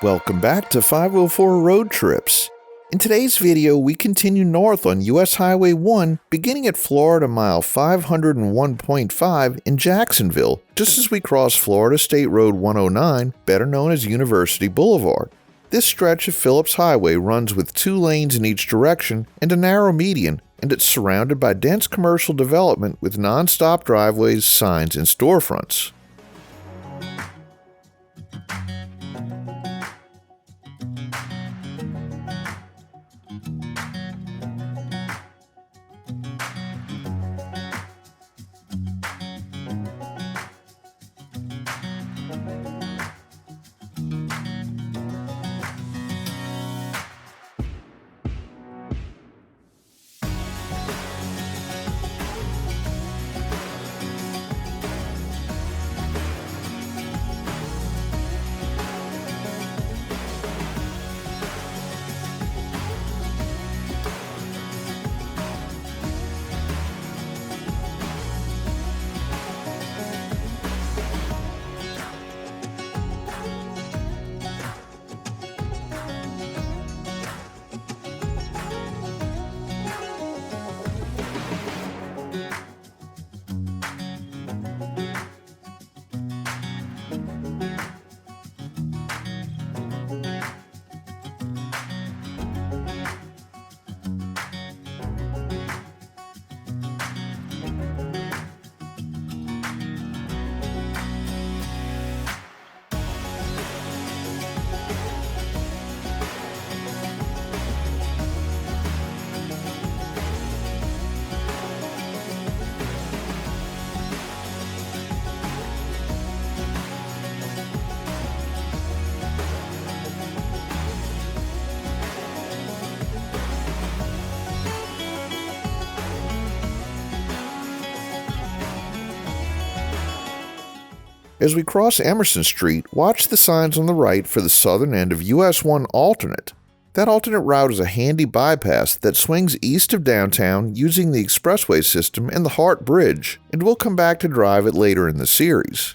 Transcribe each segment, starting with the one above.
Welcome back to 504 Road Trips. In today's video, we continue north on US Highway 1, beginning at Florida Mile 501.5 in Jacksonville, just as we cross Florida State Road 109, better known as University Boulevard. This stretch of Phillips Highway runs with 2 lanes in each direction and a narrow median, and it's surrounded by dense commercial development with non-stop driveways, signs, and storefronts. As we cross Emerson Street, watch the signs on the right for the southern end of US-1 alternate. That alternate route is a handy bypass that swings east of downtown using the expressway system and the Hart Bridge, and we'll come back to drive it later in the series.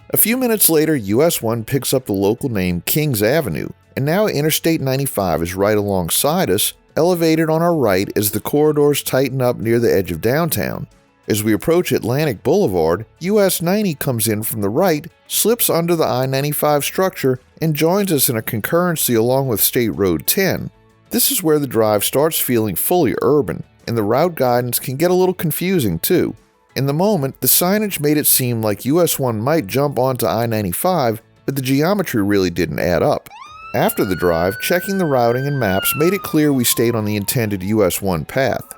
A few minutes later, US-1 picks up the local name Kings Avenue, and now Interstate 95 is right alongside us, elevated on our right as the corridors tighten up near the edge of downtown. As we approach Atlantic Boulevard, US 90 comes in from the right, slips under the I-95 structure, and joins us in a concurrency along with State Road 10. This is where the drive starts feeling fully urban, and the route guidance can get a little confusing too. In the moment, the signage made it seem like US-1 might jump onto I-95, but the geometry really didn't add up. After the drive, checking the routing and maps made it clear we stayed on the intended US-1 path.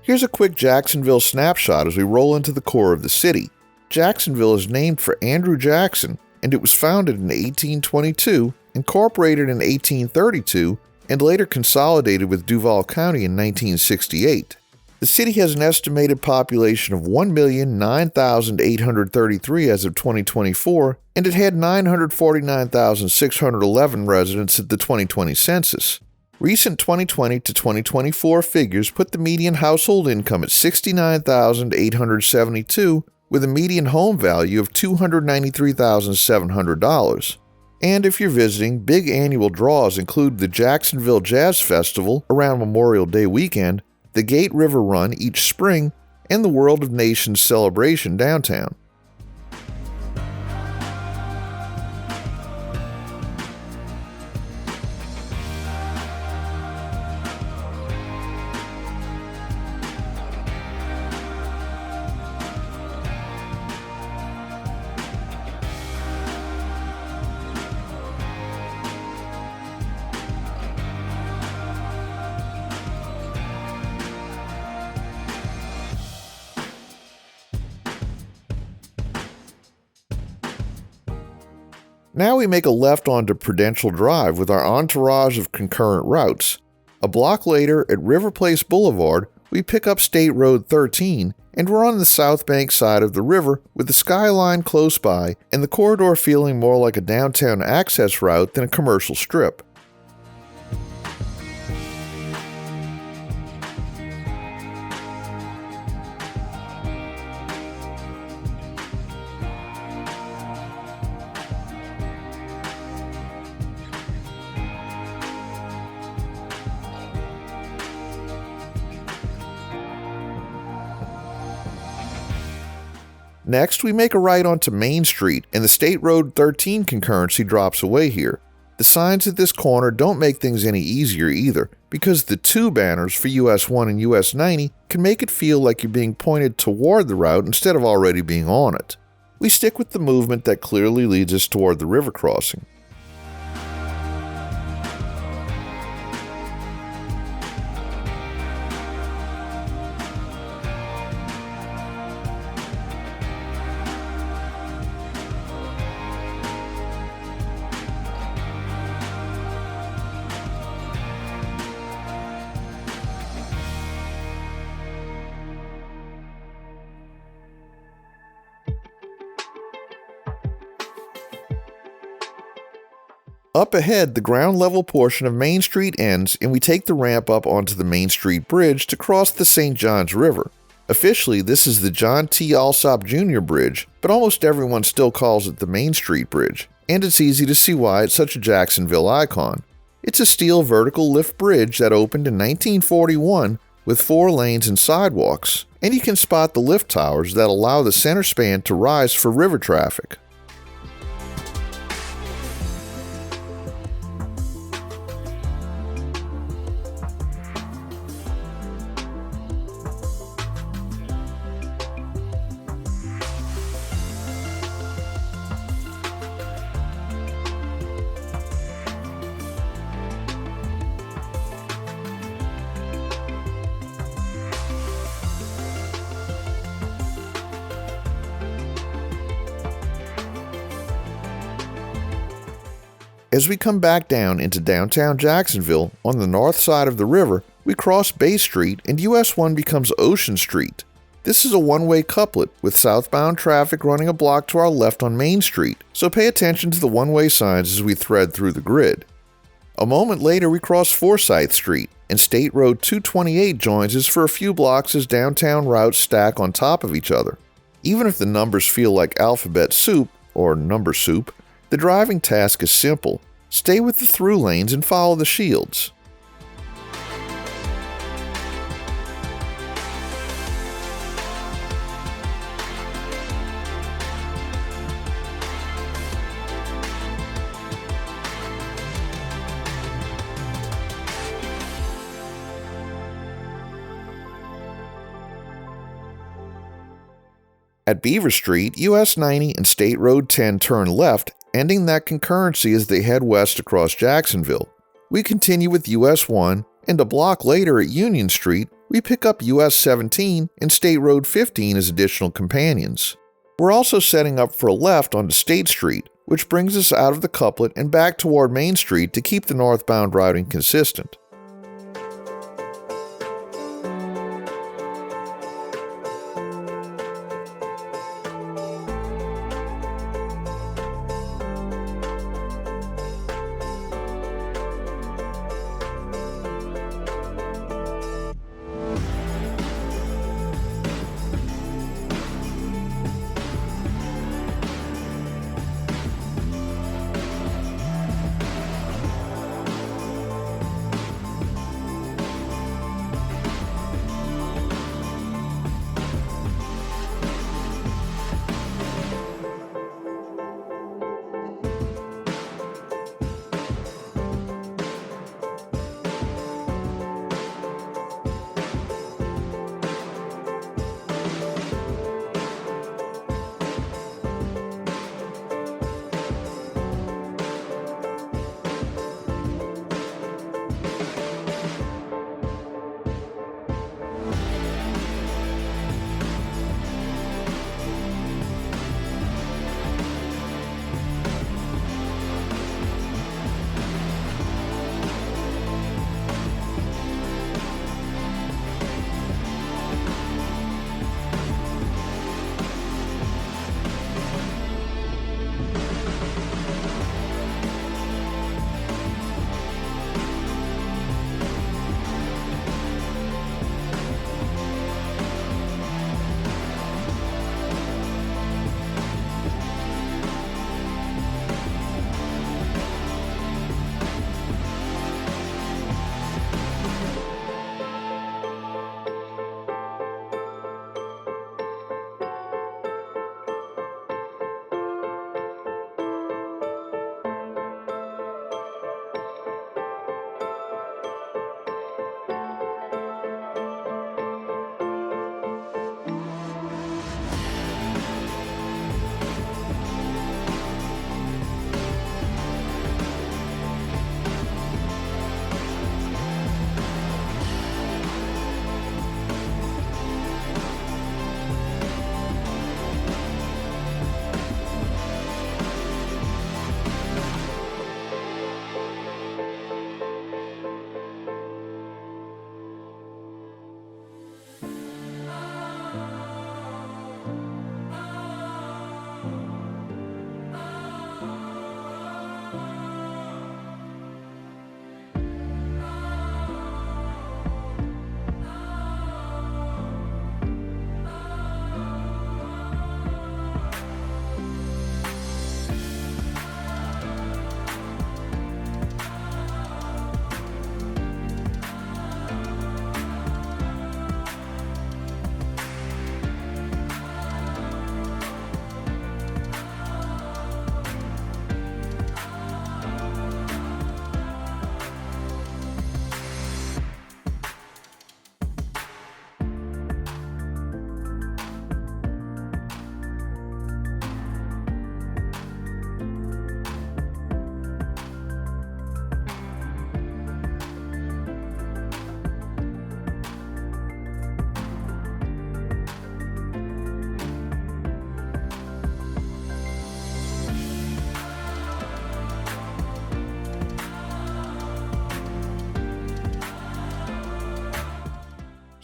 Here's a quick Jacksonville snapshot as we roll into the core of the city. Jacksonville is named for Andrew Jackson, and it was founded in 1822, incorporated in 1832, and later consolidated with Duval County in 1968. The city has an estimated population of 1,009,833 as of 2024, and it had 949,611 residents at the 2020 census. Recent 2020 to 2024 figures put the median household income at $69,872 with a median home value of $293,700. And if you're visiting, big annual draws include the Jacksonville Jazz Festival around Memorial Day weekend, the Gate River Run each spring, and the World of Nations celebration downtown. Now we make a left onto Prudential Drive with our entourage of concurrent routes. A block later, at River Place Boulevard, we pick up State Road 13, and we're on the Southbank side of the river with the skyline close by and the corridor feeling more like a downtown access route than a commercial strip. Next, we make a right onto Main Street, and the State Road 13 concurrency drops away here. The signs at this corner don't make things any easier either, because the two banners for US-1 and US-90 can make it feel like you're being pointed toward the route instead of already being on it. We stick with the movement that clearly leads us toward the river crossing. Up ahead, the ground-level portion of Main Street ends, and we take the ramp up onto the Main Street Bridge to cross the St. Johns River. Officially, this is the John T. Alsop Jr. Bridge, but almost everyone still calls it the Main Street Bridge, and it's easy to see why it's such a Jacksonville icon. It's a steel vertical lift bridge that opened in 1941 with 4 lanes and sidewalks, and you can spot the lift towers that allow the center span to rise for river traffic. As we come back down into downtown Jacksonville, on the north side of the river, we cross Bay Street and US-1 becomes Ocean Street. This is a one-way couplet with southbound traffic running a block to our left on Main Street, so pay attention to the one-way signs as we thread through the grid. A moment later, we cross Forsyth Street, and State Road 228 joins us for a few blocks as downtown routes stack on top of each other. Even if the numbers feel like alphabet soup, or number soup, the driving task is simple. Stay with the through lanes and follow the shields. At Beaver Street, US 90 and State Road 10 turn left, ending that concurrency as they head west across Jacksonville. We continue with US 1, and a block later at Union Street, we pick up US 17 and State Road 15 as additional companions. We're also setting up for a left onto State Street, which brings us out of the couplet and back toward Main Street to keep the northbound routing consistent.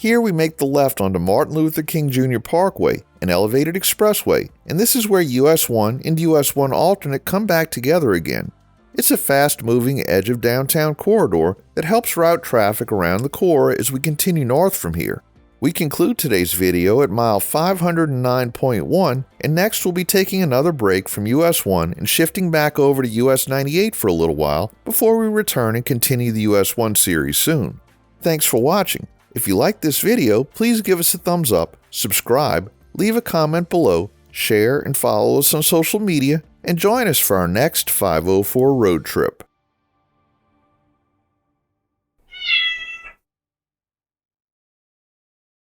Here we make the left onto Martin Luther King Jr. Parkway, an elevated expressway, and this is where US-1 and US-1 alternate come back together again. It's a fast-moving edge of downtown corridor that helps route traffic around the core as we continue north from here. We conclude today's video at mile 509.1, and next we'll be taking another break from US-1 and shifting back over to US-98 for a little while before we return and continue the US-1 series soon. Thanks for watching. If you liked this video, please give us a thumbs up, subscribe, leave a comment below, share and follow us on social media, and join us for our next 504 road trip.